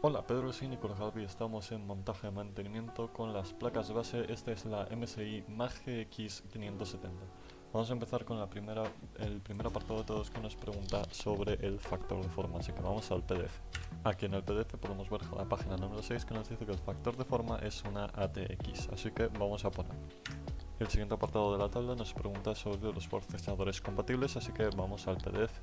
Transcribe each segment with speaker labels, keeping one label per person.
Speaker 1: Hola, Pedro sí, Nicolás Galvi, estamos en montaje de mantenimiento con las placas de base. Esta es la MSI Mag GX 570. Vamos a empezar con el primer apartado de todos que nos pregunta sobre el factor de forma, así que vamos al PDF. Aquí en el PDF podemos ver la página número 6 que nos dice que el factor de forma es una ATX, así que vamos a poner. El siguiente apartado de la tabla nos pregunta sobre los procesadores compatibles, así que vamos al PDF.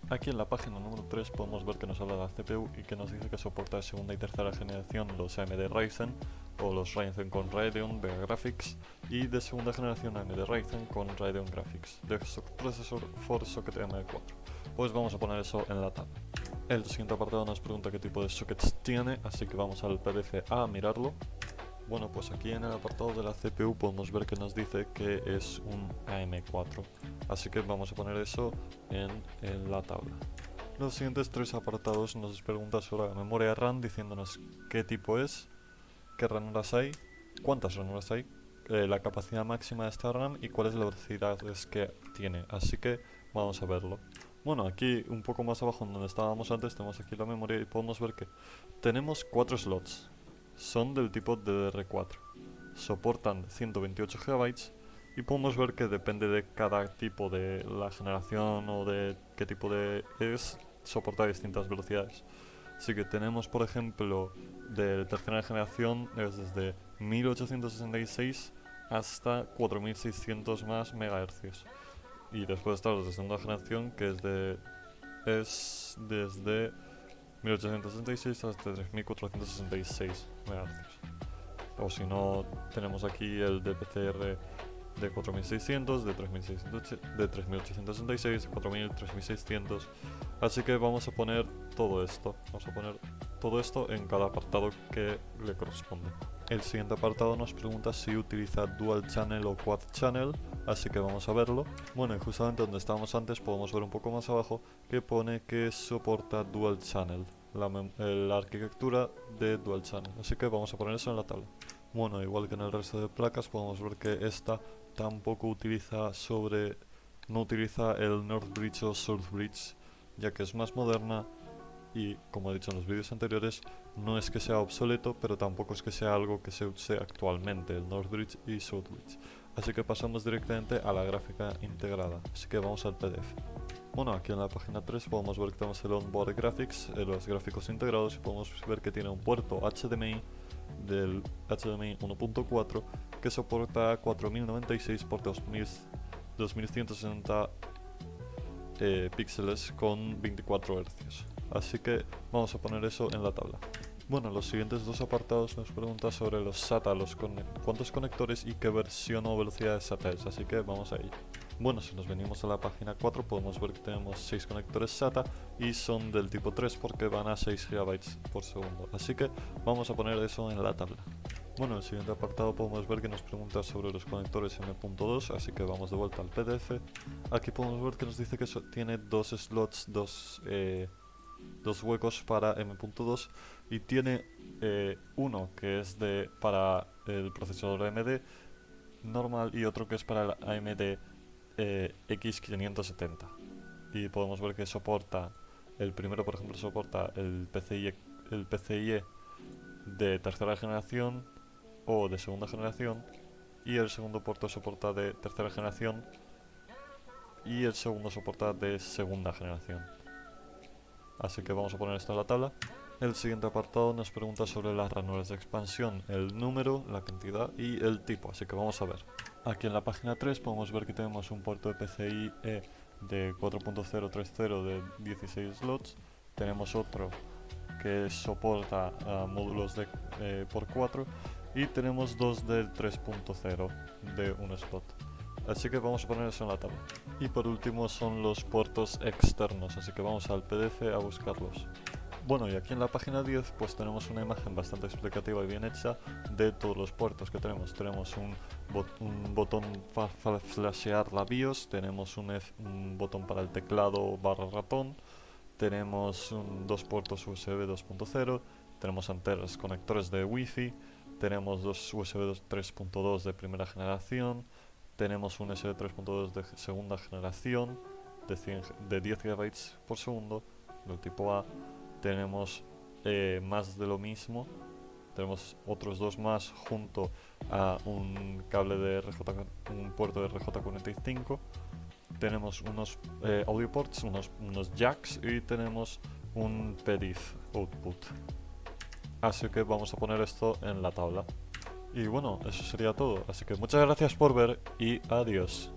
Speaker 1: Aquí en la página número 3 podemos ver que nos habla de la CPU y que nos dice que soporta de segunda y tercera generación los AMD Ryzen o los Ryzen con Radeon Vega Graphics y de segunda generación AMD Ryzen con Radeon Graphics de Processor for Socket M4. Pues vamos a poner eso en la tabla. El siguiente apartado nos pregunta qué tipo de sockets tiene, así que vamos al PDF a mirarlo. Bueno, pues aquí en el apartado de la CPU podemos ver que nos dice que es un AM4, así que vamos a poner eso en la tabla. Los siguientes tres apartados nos preguntan sobre la memoria RAM, diciéndonos qué tipo es, qué ranuras hay, cuántas ranuras hay, la capacidad máxima de esta RAM y cuál es la velocidad que tiene, así que vamos a verlo. Bueno, aquí un poco más abajo donde estábamos antes tenemos aquí la memoria y podemos ver que tenemos 4 slots. Son del tipo DDR4. Soportan 128 GB y podemos ver que depende de cada tipo de la generación o de qué tipo de es, soporta distintas velocidades. Así que tenemos, por ejemplo, de tercera generación es desde 1866 hasta 4600 más MHz. Y después está los de segunda generación que es desde 1866 hasta 3466 MHz. O si no, tenemos aquí el de PCR de 4600, de 3600, de 3866, de 4000, 3600. Así que vamos a poner todo esto. Vamos a poner todo esto en cada apartado que le corresponde. El siguiente apartado nos pregunta si utiliza Dual Channel o Quad Channel, así que vamos a verlo. Bueno, y justamente donde estábamos antes podemos ver un poco más abajo que pone que soporta Dual Channel, la arquitectura de Dual Channel, así que vamos a poner eso en la tabla. Bueno, igual que en el resto de placas podemos ver que esta tampoco no utiliza el Northbridge o Southbridge, ya que es más moderna y, como he dicho en los vídeos anteriores, no es que sea obsoleto, pero tampoco es que sea algo que se use actualmente, el Northbridge y Southbridge. Así que pasamos directamente a la gráfica integrada, así que vamos al PDF. Bueno, aquí en la página 3 podemos ver que tenemos el Onboard Graphics, los gráficos integrados, y podemos ver que tiene un puerto HDMI del HDMI 1.4 que soporta 4096 por 2160 píxeles con 24 Hz. Así que vamos a poner eso en la tabla. Bueno, los siguientes dos apartados nos preguntan sobre los SATA, cuántos conectores y qué versión o velocidad de SATA es, así que vamos a ello. Bueno, si nos venimos a la página 4 podemos ver que tenemos 6 conectores SATA y son del tipo 3 porque van a 6 GB por segundo, así que vamos a poner eso en la tabla. Bueno, en el siguiente apartado podemos ver que nos pregunta sobre los conectores M.2, así que vamos de vuelta al PDF. Aquí podemos ver que nos dice que tiene dos slots, dos huecos para M.2 y tiene uno que es para el procesador AMD normal y otro que es para el AMD X570. Y podemos ver que soporta, el primero por ejemplo soporta el PCIe de tercera generación o de segunda generación y el segundo puerto soporta de tercera generación y el segundo soporta de segunda generación. Así que vamos a poner esto en la tabla. El siguiente apartado nos pregunta sobre las ranuras de expansión, el número, la cantidad y el tipo, así que vamos a ver. Aquí en la página 3 podemos ver que tenemos un puerto de PCIe de 4.030 de 16 slots, tenemos otro que soporta módulos de por 4 y tenemos dos de 3.0 de un slot. Así que vamos a poner eso en la tabla. Y por último son los puertos externos, así que vamos al PDF a buscarlos. Bueno, y aquí en la página 10 pues tenemos una imagen bastante explicativa y bien hecha de todos los puertos que tenemos. Tenemos un botón para flashear la BIOS, tenemos un botón para el teclado barra ratón, tenemos dos puertos USB 2.0, tenemos antenas conectores de Wi-Fi, tenemos dos USB 3.2 de primera generación, tenemos un USB 3.2 de segunda generación de 10 GB por segundo del tipo A, tenemos más de lo mismo. Tenemos otros dos más junto a un cable de un puerto de RJ45. Tenemos unos audio ports, unos jacks y tenemos un PDIF output. Así que vamos a poner esto en la tabla. Y bueno, eso sería todo. Así que muchas gracias por ver y adiós.